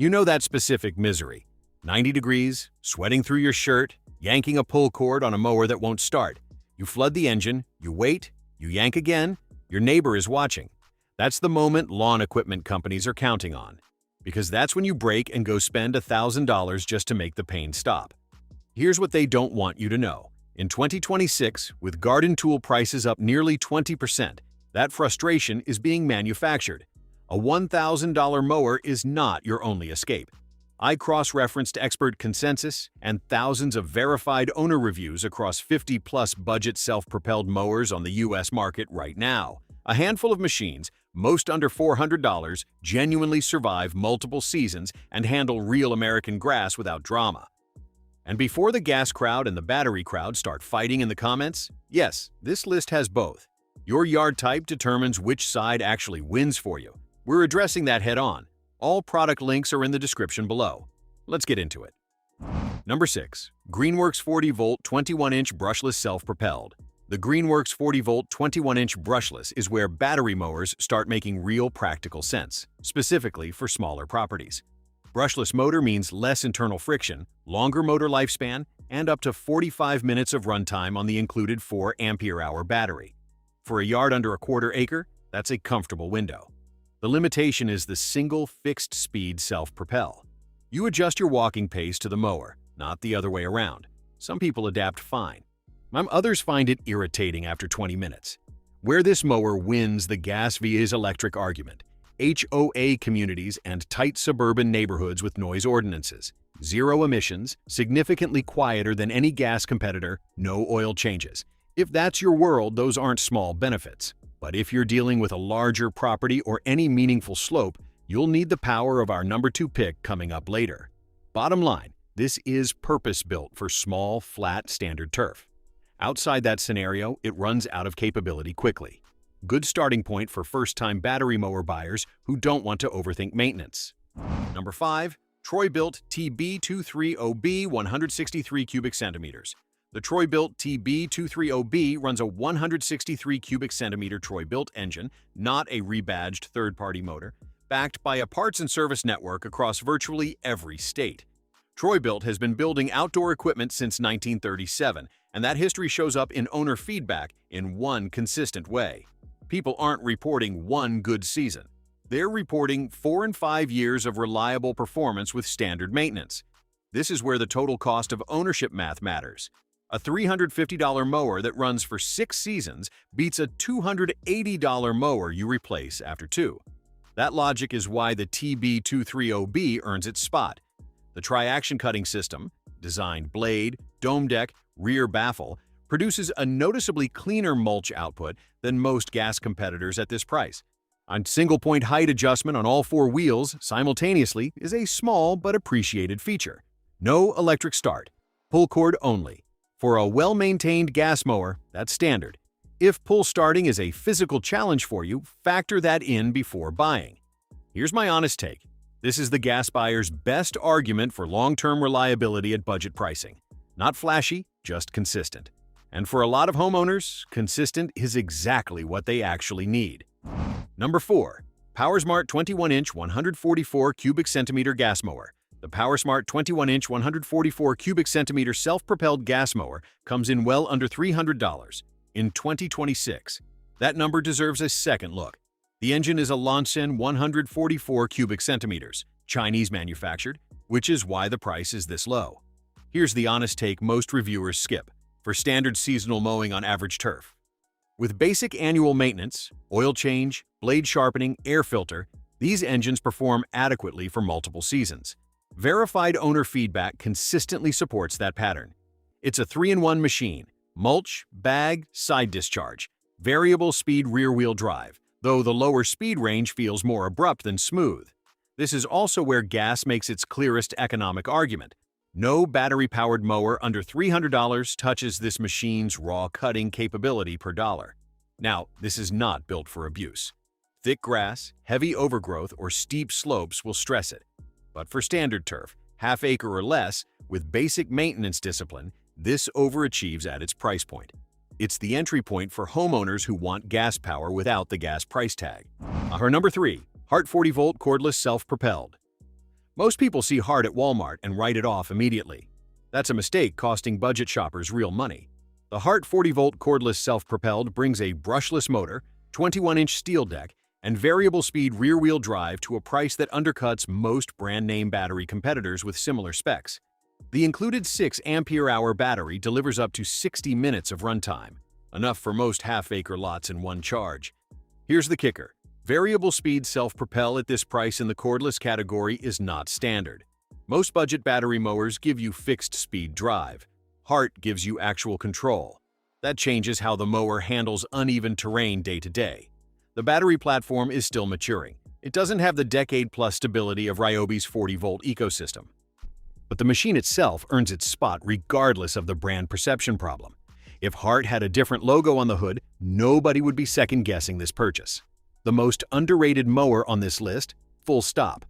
You know that specific misery. 90 degrees, sweating through your shirt, yanking a pull cord on a mower that won't start. You flood the engine, you wait, you yank again, your neighbor is watching. That's the moment lawn equipment companies are counting on. Because that's when you break and go spend $1,000 just to make the pain stop. Here's what they don't want you to know. In 2026, with garden tool prices up nearly 20%, that frustration is being manufactured. A $1,000 mower is not your only escape. I cross-referenced expert consensus and thousands of verified owner reviews across 50-plus budget self-propelled mowers on the US market right now. A handful of machines, most under $400, genuinely survive multiple seasons and handle real American grass without drama. And before the gas crowd and the battery crowd start fighting in the comments, yes, this list has both. Your yard type determines which side actually wins for you. We're addressing that head-on. All product links are in the description below. Let's get into it. Number 6. Greenworks 40-volt 21-inch Brushless Self-Propelled. The Greenworks 40-volt 21-inch Brushless is where battery mowers start making real practical sense, specifically for smaller properties. Brushless motor means less internal friction, longer motor lifespan, and up to 45 minutes of runtime on the included 4 ampere-hour battery. For a yard under a quarter acre, that's a comfortable window. The limitation is the single fixed-speed self-propel. You adjust your walking pace to the mower, not the other way around. Some people adapt fine. Others find it irritating after 20 minutes. Where this mower wins the gas vs electric argument: HOA communities and tight suburban neighborhoods with noise ordinances. Zero emissions, significantly quieter than any gas competitor, no oil changes. If that's your world, those aren't small benefits. But if you're dealing with a larger property or any meaningful slope, you'll need the power of our number 2 pick coming up later. Bottom line, this is purpose-built for small, flat, standard turf. Outside that scenario, it runs out of capability quickly. Good starting point for first-time battery mower buyers who don't want to overthink maintenance. Number 5. Troy-Bilt TB230B 163 cubic centimeters. The Troy-Bilt TB230B runs a 163 cubic centimeter Troy-Bilt engine, not a rebadged third-party motor, backed by a parts and service network across virtually every state. Troy-Bilt has been building outdoor equipment since 1937, and that history shows up in owner feedback in one consistent way. People aren't reporting one good season. They're reporting 4 and 5 years of reliable performance with standard maintenance. This is where the total cost of ownership math matters. A $350 mower that runs for 6 seasons beats a $280 mower you replace after 2. That logic is why the TB230B earns its spot. The tri-action cutting system, designed blade, dome deck, rear baffle, produces a noticeably cleaner mulch output than most gas competitors at this price. A single-point height adjustment on all 4 wheels simultaneously is a small but appreciated feature. No electric start, pull cord only. For a well-maintained gas mower, that's standard. If pull starting is a physical challenge for you, factor that in before buying. Here's my honest take. This is the gas buyer's best argument for long-term reliability at budget pricing. Not flashy, just consistent. And for a lot of homeowners, consistent is exactly what they actually need. Number 4. PowerSmart 21-inch 144 cubic centimeter gas mower. The PowerSmart 21-inch 144 cubic centimeter self-propelled gas mower comes in well under $300 in 2026. That number deserves a second look. The engine is a Lonsen 144 cubic centimeters, Chinese manufactured, which is why the price is this low. Here's the honest take most reviewers skip for standard seasonal mowing on average turf. With basic annual maintenance, oil change, blade sharpening, air filter, these engines perform adequately for multiple seasons. Verified owner feedback consistently supports that pattern. It's a 3-in-1 machine: mulch, bag, side discharge, variable speed rear-wheel drive, though the lower speed range feels more abrupt than smooth. This is also where gas makes its clearest economic argument. No battery-powered mower under $300 touches this machine's raw cutting capability per dollar. Now, this is not built for abuse. Thick grass, heavy overgrowth, or steep slopes will stress it. But for standard turf, half-acre or less, with basic maintenance discipline, this overachieves at its price point. It's the entry point for homeowners who want gas power without the gas price tag. Our number 3, Hart 40-volt Cordless Self-Propelled. Most people see Hart at Walmart and write it off immediately. That's a mistake costing budget shoppers real money. The Hart 40-volt Cordless Self-Propelled brings a brushless motor, 21-inch steel deck, and variable speed rear-wheel drive to a price that undercuts most brand-name battery competitors with similar specs. The included 6 ampere-hour battery delivers up to 60 minutes of runtime, enough for most half-acre lots in one charge. Here's the kicker. Variable speed self-propel at this price in the cordless category is not standard. Most budget battery mowers give you fixed speed drive. Hart gives you actual control. That changes how the mower handles uneven terrain day to day. The battery platform is still maturing. It doesn't have the decade-plus stability of Ryobi's 40-volt ecosystem. But the machine itself earns its spot regardless of the brand perception problem. If Hart had a different logo on the hood, nobody would be second-guessing this purchase. The most underrated mower on this list, full stop.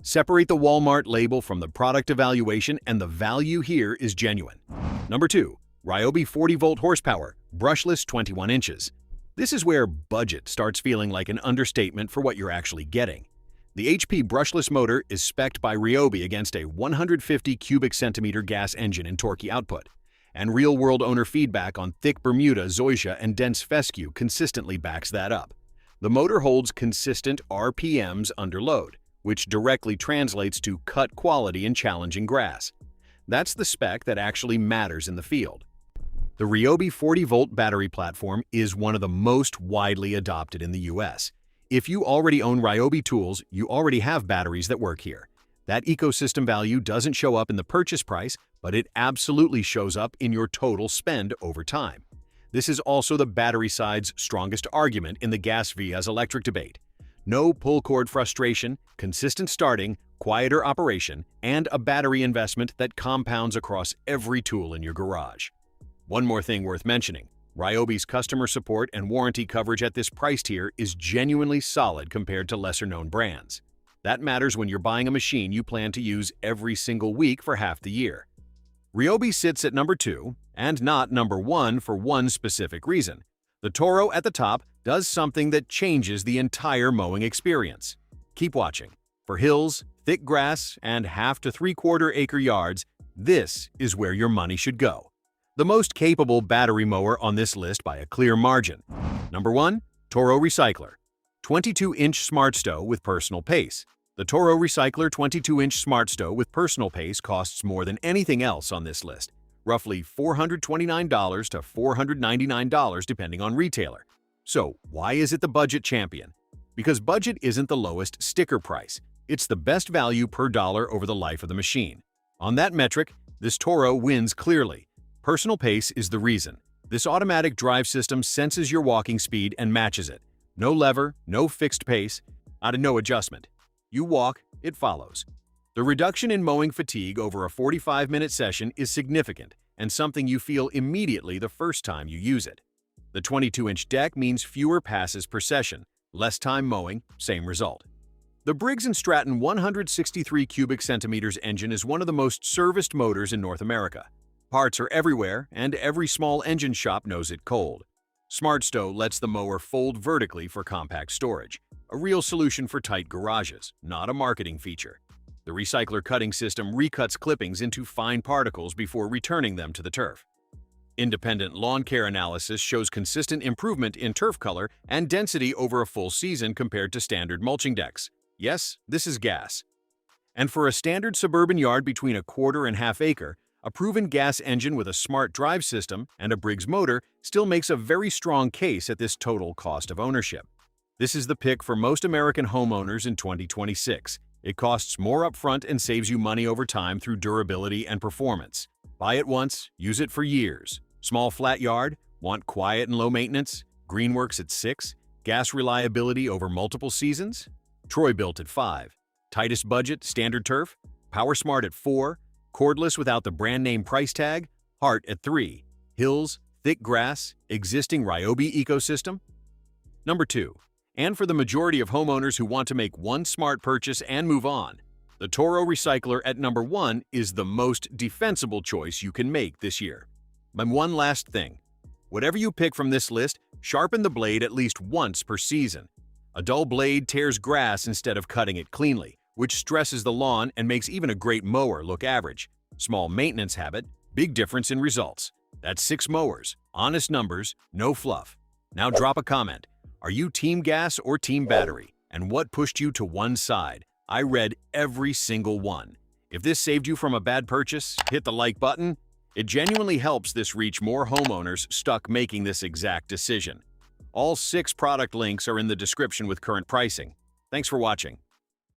Separate the Walmart label from the product evaluation, and the value here is genuine. Number 2. Ryobi 40-volt horsepower, brushless 21 inches. This is where budget starts feeling like an understatement for what you're actually getting. The HP Brushless motor is spec'd by Ryobi against a 150 cubic centimeter gas engine in torque output, and real-world owner feedback on thick Bermuda, zoysia, and dense fescue consistently backs that up. The motor holds consistent RPMs under load, which directly translates to cut quality in challenging grass. That's the spec that actually matters in the field. The Ryobi 40-volt battery platform is one of the most widely adopted in the US. If you already own Ryobi tools, you already have batteries that work here. That ecosystem value doesn't show up in the purchase price, but it absolutely shows up in your total spend over time. This is also the battery side's strongest argument in the gas vs electric debate. No pull cord frustration, consistent starting, quieter operation, and a battery investment that compounds across every tool in your garage. One more thing worth mentioning, Ryobi's customer support and warranty coverage at this price tier is genuinely solid compared to lesser-known brands. That matters when you're buying a machine you plan to use every single week for half the year. Ryobi sits at number 2, and not number 1 for one specific reason. The Toro at the top does something that changes the entire mowing experience. Keep watching. For hills, thick grass, and half to 3/4 acre yards, this is where your money should go. The most capable battery mower on this list by a clear margin. Number 1. Toro Recycler. 22-inch SmartStow with personal pace. The Toro Recycler 22-inch SmartStow with personal pace costs more than anything else on this list, roughly $429 to $499 depending on retailer. So why is it the budget champion? Because budget isn't the lowest sticker price. It's the best value per dollar over the life of the machine. On that metric, this Toro wins clearly. Personal pace is the reason. This automatic drive system senses your walking speed and matches it. No lever, no fixed pace, no adjustment. You walk, it follows. The reduction in mowing fatigue over a 45-minute session is significant and something you feel immediately the first time you use it. The 22-inch deck means fewer passes per session, less time mowing, same result. The Briggs & Stratton 163 cubic centimeters engine is one of the most serviced motors in North America. Parts are everywhere, and every small engine shop knows it cold. SmartStow lets the mower fold vertically for compact storage, a real solution for tight garages, not a marketing feature. The recycler cutting system recuts clippings into fine particles before returning them to the turf. Independent lawn care analysis shows consistent improvement in turf color and density over a full season compared to standard mulching decks. Yes, this is gas. And for a standard suburban yard between a quarter and half acre, a proven gas engine with a smart drive system and a Briggs motor still makes a very strong case at this total cost of ownership. This is the pick for most American homeowners in 2026. It costs more upfront and saves you money over time through durability and performance. Buy it once, use it for years. Small flat yard, want quiet and low maintenance? Greenworks at 6, gas reliability over multiple seasons? Troy-Bilt at 5, tightest budget, standard turf? PowerSmart at 4, cordless without the brand name price tag? Hart at 3, hills, thick grass, existing Ryobi ecosystem? Number 2. And for the majority of homeowners who want to make one smart purchase and move on, the Toro Recycler at number 1 is the most defensible choice you can make this year. And one last thing. Whatever you pick from this list, sharpen the blade at least once per season. A dull blade tears grass instead of cutting it cleanly, which stresses the lawn and makes even a great mower look average. Small maintenance habit, big difference in results. That's 6 mowers, honest numbers, no fluff. Now drop a comment. Are you Team Gas or Team Battery? And what pushed you to one side? I read every single one. If this saved you from a bad purchase, hit the like button. It genuinely helps this reach more homeowners stuck making this exact decision. All 6 product links are in the description with current pricing. Thanks for watching.